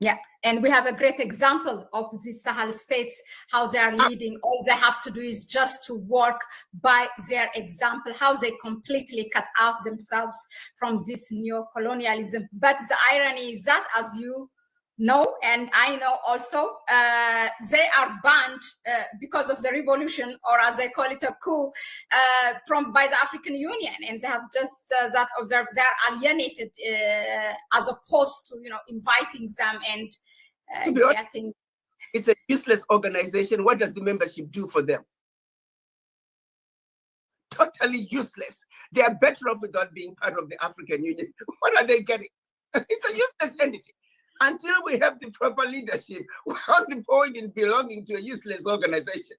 Yeah, and we have a great example of these Sahel states, how they are leading. All they have to do is just to work by their example, how they completely cut out themselves from this neo-colonialism. But the irony is that, as you know, and I know also, they are banned because of the revolution, or as they call it, a coup, by the African Union, and they have just that observed. They are alienated as opposed to inviting them and getting. It's a useless organization. What does the membership do for them? Totally useless. They are better off without being part of the African Union. What are they getting? It's a useless entity. Until we have the proper leadership, what's the point in belonging to a useless organization?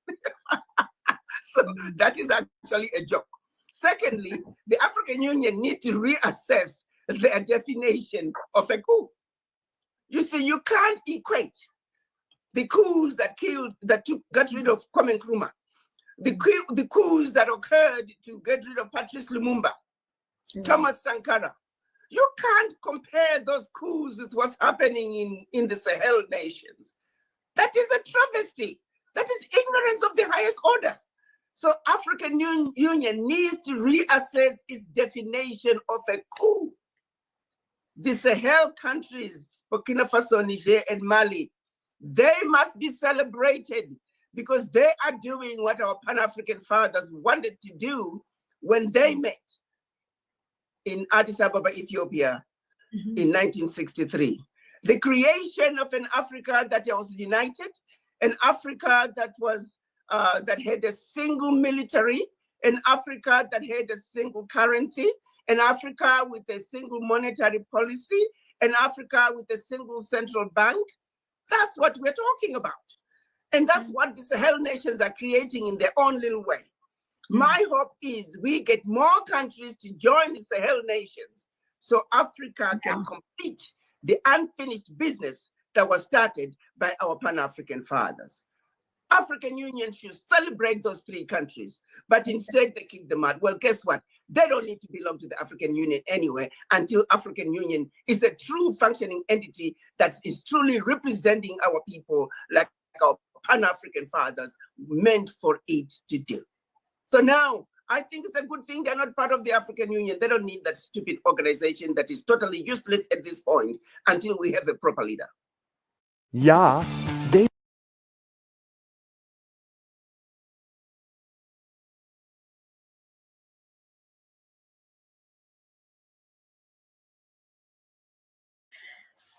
So that is actually a joke. Secondly, the African Union need to reassess their definition of a coup. You see, you can't equate the coups that got rid of Kwame Nkrumah, the coups that occurred to get rid of Patrice Lumumba, Thomas Sankara. You can't compare those coups with what's happening in the Sahel nations. That is a travesty. That is ignorance of the highest order. So African Union needs to reassess its definition of a coup. The Sahel countries, Burkina Faso, Niger, and Mali, they must be celebrated because they are doing what our Pan-African fathers wanted to do when they met in Addis Ababa, Ethiopia, in 1963. The creation of an Africa that was united, an Africa that was that had a single military, an Africa that had a single currency, an Africa with a single monetary policy, an Africa with a single central bank. That's what we're talking about. And that's what the Sahel nations are creating in their own little way. My hope is we get more countries to join the Sahel nations so Africa can complete the unfinished business that was started by our Pan-African fathers. African Union should celebrate those three countries, but instead they kick them out. Well, guess what? They don't need to belong to the African Union anyway until African Union is a true functioning entity that is truly representing our people like our Pan-African fathers meant for it to do. So now, I think it's a good thing they're not part of the African Union. They don't need that stupid organization that is totally useless at this point until we have a proper leader. Yeah, they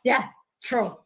Yeah, true.